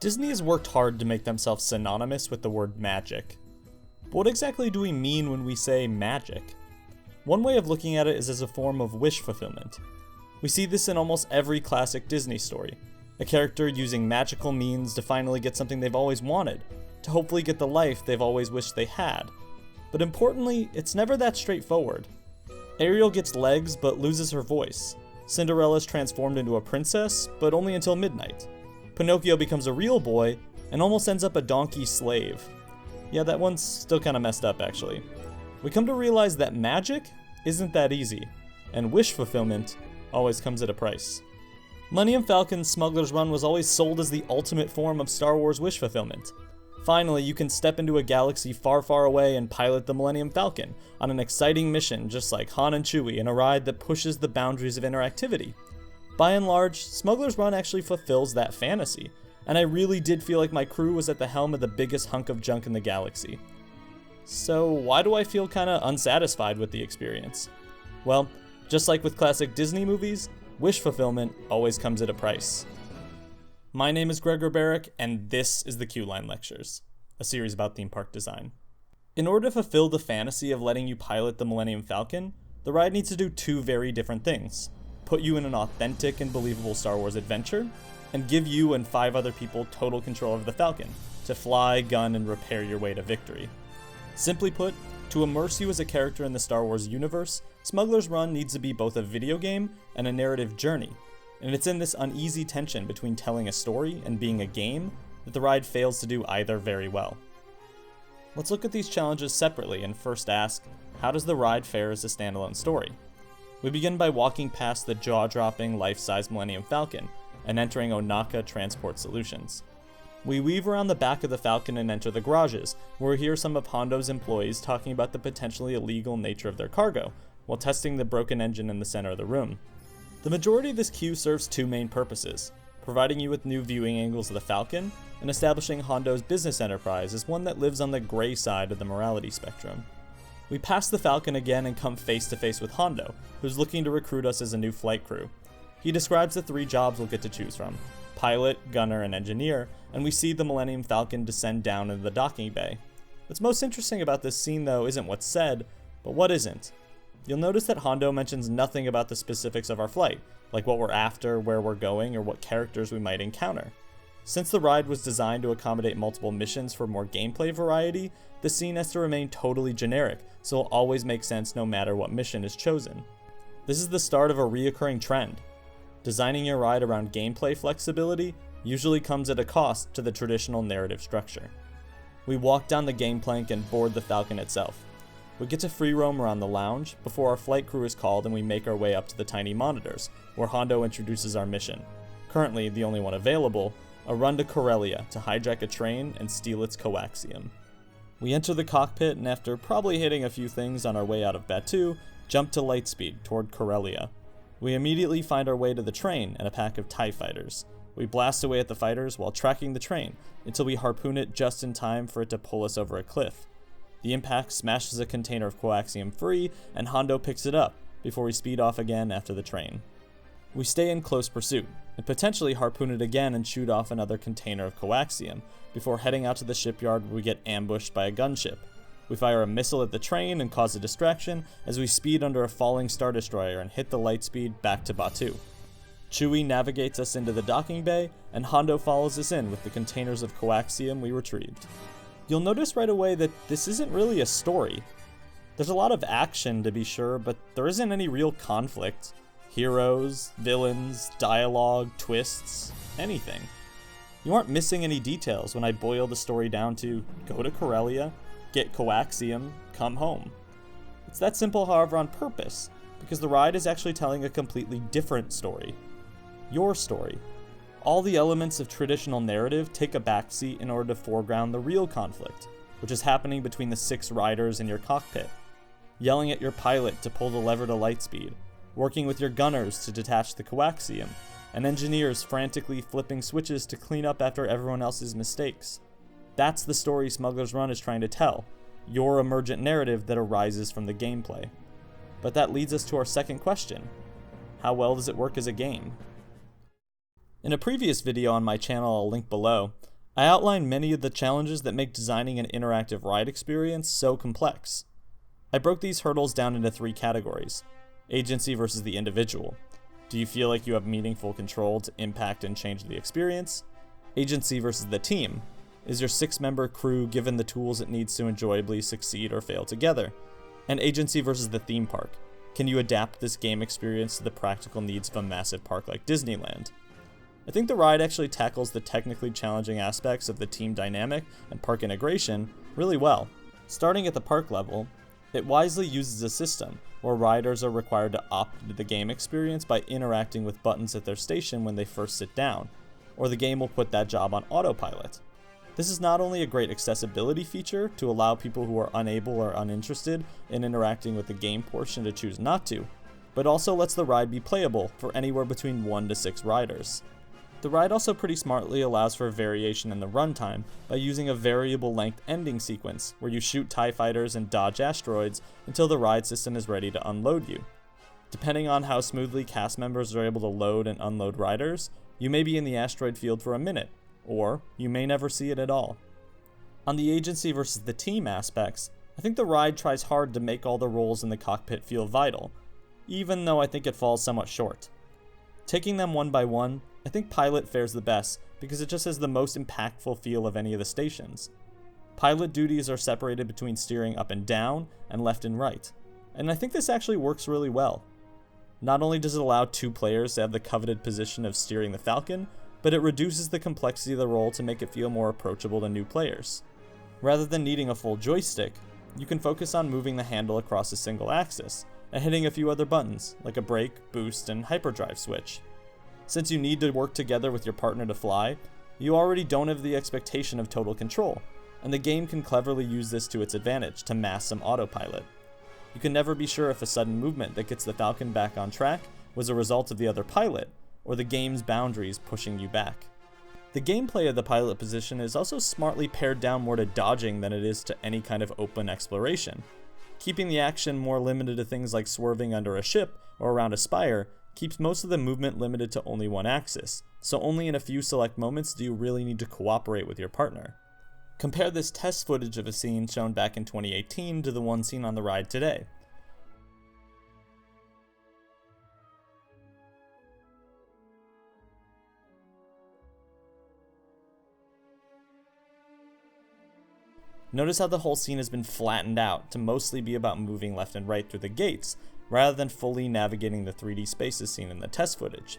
Disney has worked hard to make themselves synonymous with the word magic. But what exactly do we mean when we say magic? One way of looking at it is as a form of wish fulfillment. We see this in almost every classic Disney story. A character using magical means to finally get something they've always wanted, to hopefully get the life they've always wished they had. But importantly, it's never that straightforward. Ariel gets legs but loses her voice. Cinderella's transformed into a princess, but only until midnight. Pinocchio becomes a real boy and almost ends up a donkey slave. Yeah, that one's still kinda messed up actually. We come to realize that magic isn't that easy, and wish fulfillment always comes at a price. Millennium Falcon's Smugglers Run was always sold as the ultimate form of Star Wars wish fulfillment. Finally, you can step into a galaxy far, far away and pilot the Millennium Falcon on an exciting mission just like Han and Chewie in a ride that pushes the boundaries of interactivity. By and large, Smugglers Run actually fulfills that fantasy, and I really did feel like my crew was at the helm of the biggest hunk of junk in the galaxy. So why do I feel kinda unsatisfied with the experience? Well, just like with classic Disney movies, wish fulfillment always comes at a price. My name is Gregor Barrick, and this is the Q-Line Lectures, a series about theme park design. In order to fulfill the fantasy of letting you pilot the Millennium Falcon, the ride needs to do two very different things: put you in an authentic and believable Star Wars adventure, and give you and 5 other people total control of the Falcon, to fly, gun, and repair your way to victory. Simply put, to immerse you as a character in the Star Wars universe, Smugglers Run needs to be both a video game and a narrative journey, and it's in this uneasy tension between telling a story and being a game that the ride fails to do either very well. Let's look at these challenges separately and first ask, how does the ride fare as a standalone story? We begin by walking past the jaw-dropping, life-size Millennium Falcon and entering Onaka Transport Solutions. We weave around the back of the Falcon and enter the garages, where we hear some of Hondo's employees talking about the potentially illegal nature of their cargo, while testing the broken engine in the center of the room. The majority of this queue serves 2 main purposes: providing you with new viewing angles of the Falcon, and establishing Hondo's business enterprise as one that lives on the gray side of the morality spectrum. We pass the Falcon again and come face to face with Hondo, who's looking to recruit us as a new flight crew. He describes the 3 jobs we'll get to choose from: pilot, gunner, and engineer, and we see the Millennium Falcon descend down into the docking bay. What's most interesting about this scene though isn't what's said, but what isn't. You'll notice that Hondo mentions nothing about the specifics of our flight, like what we're after, where we're going, or what characters we might encounter. Since the ride was designed to accommodate multiple missions for more gameplay variety, the scene has to remain totally generic, so it'll always make sense no matter what mission is chosen. This is the start of a reoccurring trend. Designing your ride around gameplay flexibility usually comes at a cost to the traditional narrative structure. We walk down the gangplank and board the Falcon itself. We get to free roam around the lounge before our flight crew is called and we make our way up to the tiny monitors, where Hondo introduces our mission. Currently the only one available, a run to Corellia to hijack a train and steal its coaxium. We enter the cockpit and after probably hitting a few things on our way out of Batuu, jump to lightspeed toward Corellia. We immediately find our way to the train and a pack of TIE fighters. We blast away at the fighters while tracking the train until we harpoon it just in time for it to pull us over a cliff. The impact smashes a container of coaxium free and Hondo picks it up before we speed off again after the train. We stay in close pursuit and potentially harpoon it again and shoot off another container of coaxium before heading out to the shipyard where we get ambushed by a gunship. We fire a missile at the train and cause a distraction as we speed under a falling Star Destroyer and hit the lightspeed back to Batuu. Chewie navigates us into the docking bay, and Hondo follows us in with the containers of coaxium we retrieved. You'll notice right away that this isn't really a story. There's a lot of action to be sure, but there isn't any real conflict. Heroes, villains, dialogue, twists, anything. You aren't missing any details when I boil the story down to go to Corellia, get coaxium, come home. It's that simple, however, on purpose, because the ride is actually telling a completely different story. Your story. All the elements of traditional narrative take a backseat in order to foreground the real conflict, which is happening between the 6 riders in your cockpit. Yelling at your pilot to pull the lever to lightspeed, working with your gunners to detach the coaxium, and engineers frantically flipping switches to clean up after everyone else's mistakes. That's the story Smugglers Run is trying to tell, your emergent narrative that arises from the gameplay. But that leads us to our second question. How well does it work as a game? In a previous video on my channel I'll link below, I outlined many of the challenges that make designing an interactive ride experience so complex. I broke these hurdles down into 3 categories: agency versus the individual. Do you feel like you have meaningful control to impact and change the experience? Agency versus the team. Is your 6-member crew given the tools it needs to enjoyably succeed or fail together? And agency versus the theme park. Can you adapt this game experience to the practical needs of a massive park like Disneyland? I think the ride actually tackles the technically challenging aspects of the team dynamic and park integration really well. Starting at the park level, it wisely uses a system where riders are required to opt into the game experience by interacting with buttons at their station when they first sit down, or the game will put that job on autopilot. This is not only a great accessibility feature to allow people who are unable or uninterested in interacting with the game portion to choose not to, but also lets the ride be playable for anywhere between 1 to 6 riders. The ride also pretty smartly allows for variation in the runtime by using a variable length ending sequence where you shoot TIE fighters and dodge asteroids until the ride system is ready to unload you. Depending on how smoothly cast members are able to load and unload riders, you may be in the asteroid field for a minute, or you may never see it at all. On the agency versus the team aspects, I think the ride tries hard to make all the roles in the cockpit feel vital, even though I think it falls somewhat short. Taking them one by one, I think Pilot fares the best because it just has the most impactful feel of any of the stations. Pilot duties are separated between steering up and down and left and right, and I think this actually works really well. Not only does it allow 2 players to have the coveted position of steering the Falcon, but it reduces the complexity of the role to make it feel more approachable to new players. Rather than needing a full joystick, you can focus on moving the handle across a single axis and hitting a few other buttons, like a brake, boost, and hyperdrive switch. Since you need to work together with your partner to fly, you already don't have the expectation of total control, and the game can cleverly use this to its advantage to mask some autopilot. You can never be sure if a sudden movement that gets the Falcon back on track was a result of the other pilot, or the game's boundaries pushing you back. The gameplay of the pilot position is also smartly pared down more to dodging than it is to any kind of open exploration. Keeping the action more limited to things like swerving under a ship or around a spire keeps most of the movement limited to only one axis, so only in a few select moments do you really need to cooperate with your partner. Compare this test footage of a scene shown back in 2018 to the one seen on the ride today. Notice how the whole scene has been flattened out to mostly be about moving left and right through the gates, rather than fully navigating the 3D spaces seen in the test footage.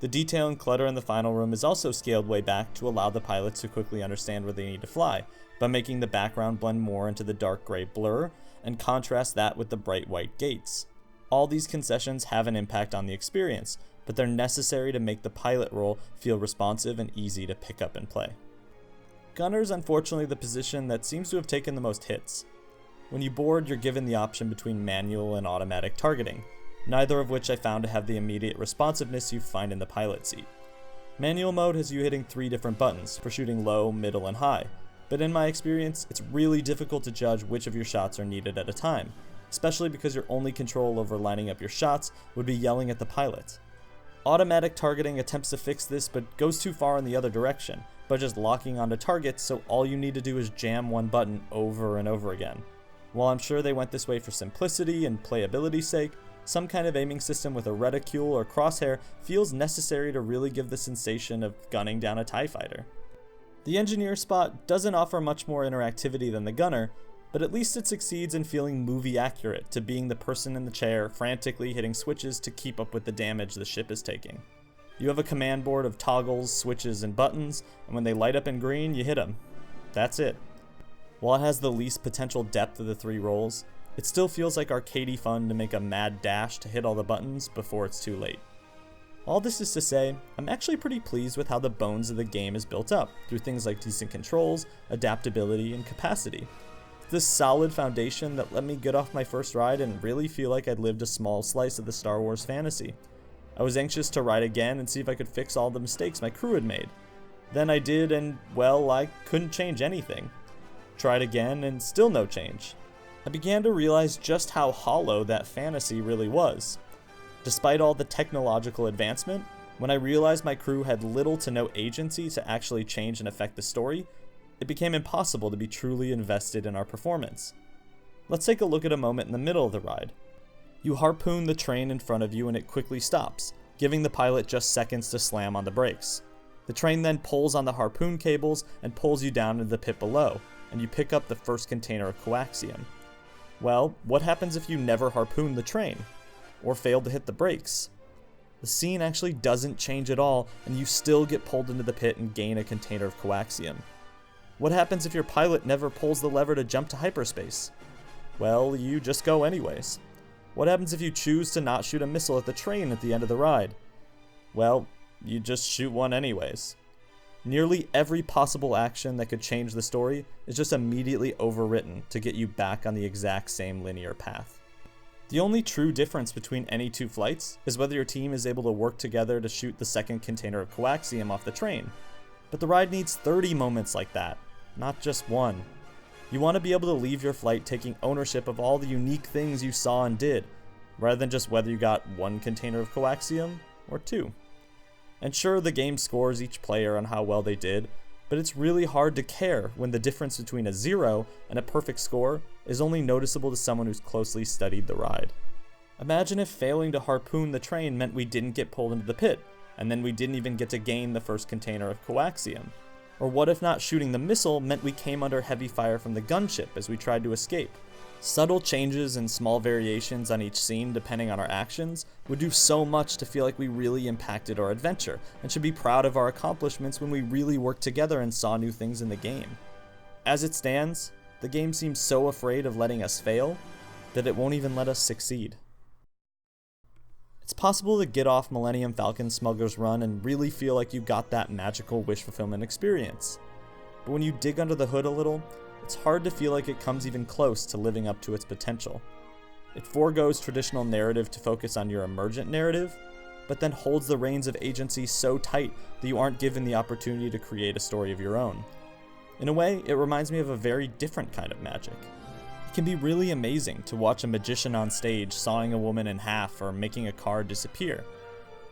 The detail and clutter in the final room is also scaled way back to allow the pilots to quickly understand where they need to fly, by making the background blend more into the dark gray blur, and contrast that with the bright white gates. All these concessions have an impact on the experience, but they're necessary to make the pilot role feel responsive and easy to pick up and play. Gunner is unfortunately the position that seems to have taken the most hits. When you board, you're given the option between manual and automatic targeting, neither of which I found to have the immediate responsiveness you find in the pilot seat. Manual mode has you hitting 3 different buttons for shooting low, middle, and high, but in my experience, it's really difficult to judge which of your shots are needed at a time, especially because your only control over lining up your shots would be yelling at the pilot. Automatic targeting attempts to fix this but goes too far in the other direction, by just locking onto targets so all you need to do is jam one button over and over again. While I'm sure they went this way for simplicity and playability's sake, some kind of aiming system with a reticule or crosshair feels necessary to really give the sensation of gunning down a TIE fighter. The engineer spot doesn't offer much more interactivity than the gunner, but at least it succeeds in feeling movie accurate to being the person in the chair frantically hitting switches to keep up with the damage the ship is taking. You have a command board of toggles, switches, and buttons, and when they light up in green, you hit them. That's it. While it has the least potential depth of the 3 roles, it still feels like arcadey fun to make a mad dash to hit all the buttons before it's too late. All this is to say, I'm actually pretty pleased with how the bones of the game is built up, through things like decent controls, adaptability, and capacity. This solid foundation that let me get off my first ride and really feel like I'd lived a small slice of the Star Wars fantasy. I was anxious to ride again and see if I could fix all the mistakes my crew had made. Then I did, and well, I couldn't change anything. Tried again, and still no change. I began to realize just how hollow that fantasy really was. Despite all the technological advancement, When I realized my crew had little to no agency to actually change and affect the story, it became impossible to be truly invested in our performance. Let's take a look at a moment in the middle of the ride. You harpoon the train in front of you and it quickly stops, giving the pilot just seconds to slam on the brakes. The train then pulls on the harpoon cables and pulls you down into the pit below, and you pick up the first container of coaxium. Well, what happens if you never harpoon the train? Or fail to hit the brakes? The scene actually doesn't change at all, and you still get pulled into the pit and gain a container of coaxium. What happens if your pilot never pulls the lever to jump to hyperspace? Well, you just go anyways. What happens if you choose to not shoot a missile at the train at the end of the ride? Well, you just shoot one anyways. Nearly every possible action that could change the story is just immediately overwritten to get you back on the exact same linear path. The only true difference between any two flights is whether your team is able to work together to shoot the second container of coaxium off the train. But the ride needs 30 moments like that, not just one. You want to be able to leave your flight taking ownership of all the unique things you saw and did, rather than just whether you got one container of coaxium or two. And sure, the game scores each player on how well they did, but it's really hard to care when the difference between a 0 and a perfect score is only noticeable to someone who's closely studied the ride. Imagine if failing to harpoon the train meant we didn't get pulled into the pit, and then we didn't even get to gain the first container of coaxium. Or what if not shooting the missile meant we came under heavy fire from the gunship as we tried to escape? Subtle changes and small variations on each scene depending on our actions would do so much to feel like we really impacted our adventure, and should be proud of our accomplishments when we really worked together and saw new things in the game. As it stands, the game seems so afraid of letting us fail that it won't even let us succeed. It's possible to get off Millennium Falcon Smugglers Run and really feel like you got that magical wish fulfillment experience. But when you dig under the hood a little, it's hard to feel like it comes even close to living up to its potential. It forgoes traditional narrative to focus on your emergent narrative, but then holds the reins of agency so tight that you aren't given the opportunity to create a story of your own. In a way, it reminds me of a very different kind of magic. It can be really amazing to watch a magician on stage sawing a woman in half or making a card disappear.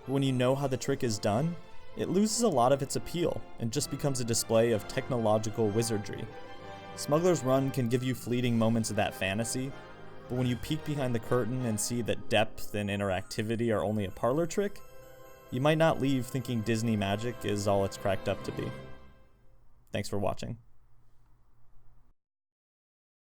But when you know how the trick is done, it loses a lot of its appeal and just becomes a display of technological wizardry. Smugglers Run can give you fleeting moments of that fantasy, but when you peek behind the curtain and see that depth and interactivity are only a parlor trick, you might not leave thinking Disney magic is all it's cracked up to be. Thanks for watching.